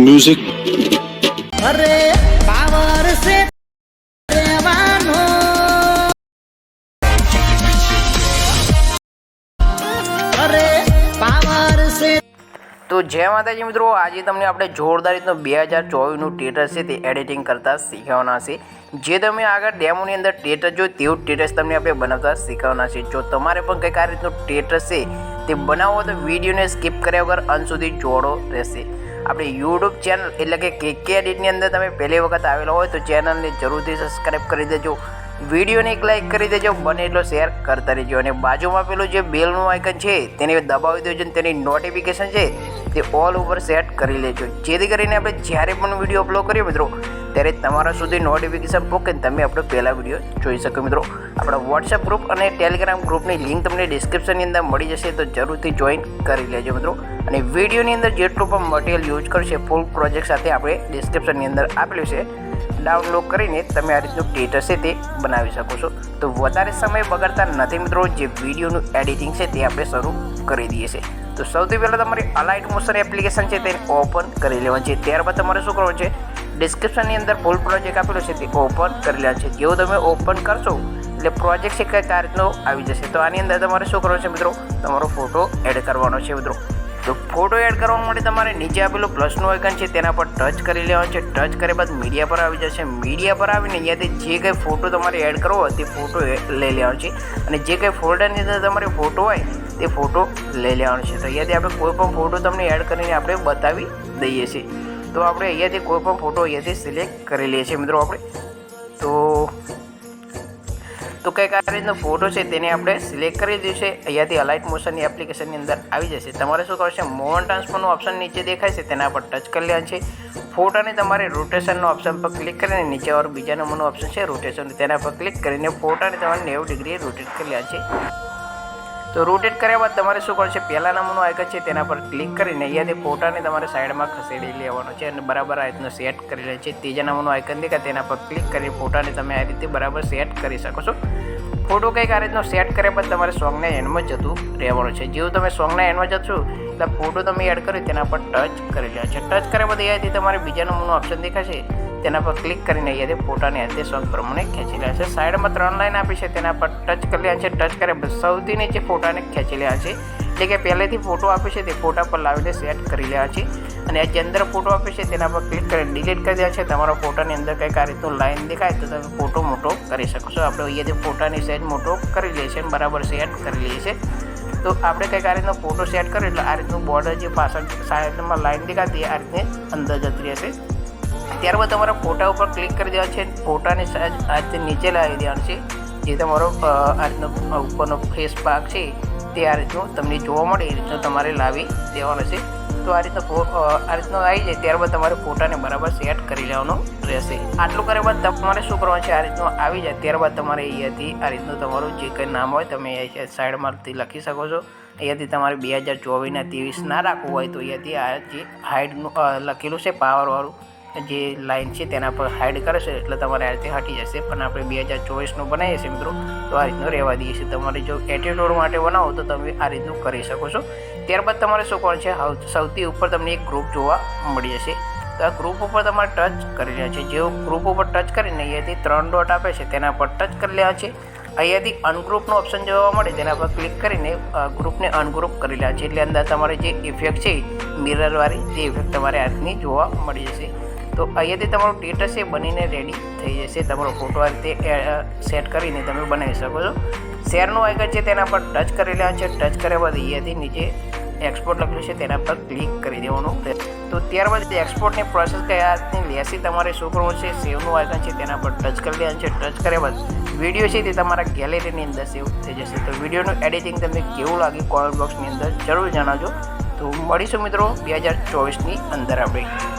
Music. अरे power से रेवानो अरे पावर से। तो जय माताजी मित्रों, आज तमने આપણે જોરદાર રીતનો 2024નું ટેટસ છે તે એડિટિંગ કરતા શીખવવાના છે। જે તમે આગળ ડેમોની અંદર ટેટસ જો તેવું ટેટસ તમને આપણે બનાવતા શીખવવાના છે। જો તમારે પણ કંઈક આ રીતનું ટેટસ છે તે બનાવો તો વિડીયોને સ્કીપ કર્યા વગર અંત સુધી જોડો રહેશે। આપણે યુટ્યુબ ચેનલ એટલે કે કેકે એડિટની અંદર તમે પહેલી વખત આવેલા હોય તો ચેનલને જરૂરથી સબસ્ક્રાઈબ કરી દેજો, વિડીયોને એક લાઇક કરી દેજો, બને એટલો શેર કરતા રહેજો અને બાજુમાં પેલું જે બેલનું આઇકન છે તેને દબાવી દેજો અને તેની નોટિફિકેશન છે તે ઓલ ઉપર સેટ કરી લેજો, જેથી કરીને આપણે જ્યારે પણ વિડીયો અપલોડ કરીએ મિત્રો ત્યારે તમારા સુધી નોટિફિકેશન પહોંચે તમે આપણો પહેલા વિડીયો જોઈ શકો। મિત્રો આપણા વોટ્સએપ ગ્રુપ અને ટેલિગ્રામ ગ્રુપની લિંક તમને ડિસ્ક્રિપ્શનની અંદર મળી જશે, તો જરૂરથી જોઈન કરી લેજો મિત્રો। અને વિડીયોની અંદર જેટલું પણ મટીરિયલ યુઝ કરશે ફૂલ પ્રોજેક્ટ સાથે આપણે ડિસ્ક્રિપ્શનની અંદર આપેલું છે, ડાઉનલોડ કરીને તમે આ રીતનું ટેટસ છે તે બનાવી શકો છો। તો વધારે સમય બગાડતા નથી મિત્રો, જે વિડીયોનું એડિટિંગ છે તે આપણે શરૂ કરી દઈએ છીએ। તો સૌથી પહેલાં તમારી અલાઇટ મોશન એપ્લિકેશન છે તેને ઓપન કરી લેવાની છે। ત્યારબાદ તમારે શું કરવાનું છે, ડિસ્ક્રિપ્શનની અંદર ફૂલ પ્રોજેક્ટ આપેલો છે તે ઓપન કરી લેવાનું છે। જેવું તમે ઓપન કરશો એટલે પ્રોજેક્ટ છે કંઈક આ રીતનો આવી જશે। તો આની અંદર તમારે શું કરવાનું છે મિત્રો, તમારો ફોટો એડ કરવાનો છે મિત્રો। તો ફોટો એડ કરવા માટે તમારે નીચે આપેલું પ્લસનું આઇકન છે તેના પર ટચ કરી લેવાનું છે। ટચ કર્યા બાદ મીડિયા પર આવી જશે। મીડિયા પર આવીને અહીંયાથી જે કંઈ ફોટો તમારે એડ કરવો હોય તે ફોટો લઈ લેવાનો છે અને જે કંઈ ફોલ્ડરની અંદર તમારે ફોટો હોય તે ફોટો લઈ લેવાનો છે। તો અહીંયાથી આપણે કોઈ પણ ફોટો તમને એડ કરીને આપણે બતાવી દઈએ છીએ। તો આપણે અહીંયાથી કોઈ પણ ફોટો અહીંયાથી સિલેક્ટ કરી લઈએ છીએ મિત્રો આપણે। તો કંઈક આ રીતનો ફોટો છે તેને આપણે સિલેક્ટ કરી દઈશું। અહીંયાથી અલાઇટ મોશનની એપ્લિકેશનની અંદર આવી જશે। તમારે શું કરશે, મોશન ટ્રાન્સફરનો ઓપ્શન નીચે દેખાય છે તેના પર ટચ કરી લેવાનું છે। ફોટાને તમારે રોટેશનનો ઓપ્શન પર ક્લિક કરીને નીચે ઓર બીજા નંબરનો ઓપ્શન છે રોટેશન, તેના પર ક્લિક કરીને ફોટાને તમારે 90 ડિગ્રી રોટેટ કરી લેવાનું છે। તો રોટેટ કર્યા બાદ તમારે શું કરશે, પહેલા નંબરનું આઇકન છે તેના પર ક્લિક કરીને અહીંયાથી ફોટાને તમારે સાઈડમાં ખસેડી લેવાનો છે અને બરાબર આ રીતનો સેટ કરી લે છે। ત્રીજા નંબરનું આઇકન દેખાય તેના પર ક્લિક કરી ફોટાને તમે આ રીતે બરાબર સેટ કરી શકો છો। ફોટો કંઈક આ રીતનો સેટ કર્યા બાદ તમારે સોંગના એન્ડમાં જતું રહેવાનું છે। જેવું તમે સોંગના એન્ડમાં જશો એટલે ફોટો તમે એડ કર્યો તેના પર ટચ કરી લે છે। ટચ કર્યા બાદ અહીંયાથી તમારે બીજા નંબરનું ઓપ્શન દેખાશે તેના પર ક્લિક કરીને અહીંયાથી ફોટાને આ સોંગ પ્રમાણે ખેંચી લે છે। સાઈડમાં 3 લાઈન આપી છે તેના પર ટચ કરી લે છે। ટચ કર્યા બાદ સૌથી નીચે ફોટાને ખેંચી લે છે, એટલે કે પહેલેથી ફોટો આપે છે તે ફોટા પર લાવીને સેટ કરી લે છે અને જે અંદર ફોટો આપે છે તેના પર ક્લિક કરીને ડિલીટ કરી દે છે। તમારા ફોટાની અંદર કંઈક આ રીતનું લાઈન દેખાય તો તમે ફોટો મોટો કરી શકો છો। આપણે અહીંયાથી ફોટાની સાઈઝ મોટો કરી લઈએ છીએ અને બરાબર સેટ કરી લઈએ છીએ। તો આપણે કંઈક આ રીતનો ફોટો સેટ કરીએ એટલે આ રીતનું બોર્ડર જે પાછળ સાઈડમાં લાઈન દેખાતી આ રીતની અંદર જતી રહેશે। ત્યારબાદ તમારા ફોટા ઉપર ક્લિક કરી દેવા છે, ફોટાની સાઈઝ આ રીતે નીચે લાવી દેવાનું છે, જે તમારો આ રીતનો ઉપરનો ફેસ ભાગ છે તે આ રીતનું તમને જોવા મળે એ રીતનું તમારે લાવી દેવાનો છે। તો આ રીતનો આવી જાય ત્યારબાદ તમારે ફોટાને બરાબર સેટ કરી લેવાનું રહેશે। આટલું કર્યા બાદ તમારે શું કરવાનું છે, આ રીતનું આવી જાય ત્યારબાદ તમારે અહીંયાથી આ રીતનું તમારું જે કંઈ નામ હોય તમે સાઈડમાંથી લખી શકો છો। અહીંયાથી તમારે 2024ના 23 ના રાખવું હોય તો અહીંયાથી આ જે હાઇડનું લખેલું છે પાવરવાળું જે લાઈન છે તેના પર હાઇડ કરશે એટલે તમારે આ રીતે હટી જશે। પણ આપણે 2024નું બનાવીએ છીએ મિત્રો તો આ રીતનું રહેવા દઈએ છીએ। તમારે જો એટીટ્યુડ માટે બનાવો તો તમે આ રીતનું કરી શકો છો। ત્યારબાદ તમારે શું કરવાનું છે, સૌથી ઉપર તમને એક ગ્રુપ જોવા મળી જશે, તો આ ગ્રુપ ઉપર તમારે ટચ કરી લેવાનું છે। જેવું ગ્રુપ ઉપર ટચ કરીને અહીંયાથી 3 ડોટ આપે છે તેના પર ટચ કરી લેવા છે। અહીંયાથી અનગ્રુપનો ઓપ્શન જોવા મળે તેના પર ક્લિક કરીને ગ્રુપને અનગ્રુપ કરી લેવા છે, એટલે અંદર તમારે જે ઇફેક્ટ છે મિરરવાળી તે ઇફેક્ટ તમારે આ રીતની જોવા મળી જશે। તો અહીંયાથી તમારું ટેટસ છે બનીને રેડી થઈ જશે। તમારો ફોટો આ રીતે સેટ કરીને તમે બનાવી શકો છો। શેરનું આઇકન છે તેના પર ટચ કરી લેવાનું છે। ટચ કર્યા બાદ અહીંયાથી નીચે એક્સપોર્ટ લખ્યું છે તેના પર ક્લિક કરી દેવાનું। તો ત્યારબાદ એક્સપોર્ટની પ્રોસેસ કયા રીતની લેશે તમારે શું કરવું છે, સેવનું આઇકન છે તેના પર ટચ કરી લેવાનું છે। ટચ કર્યા બાદ વિડીયો છે તે તમારા ગેલેરીની અંદર સેવ થઈ જશે। તો વિડીયોનું એડિટિંગ તમને કેવું લાગ્યું કોમેન્ટ બોક્સની અંદર જરૂર જણાવજો। તો મળીશું મિત્રો 2024ની અંદર આપણે।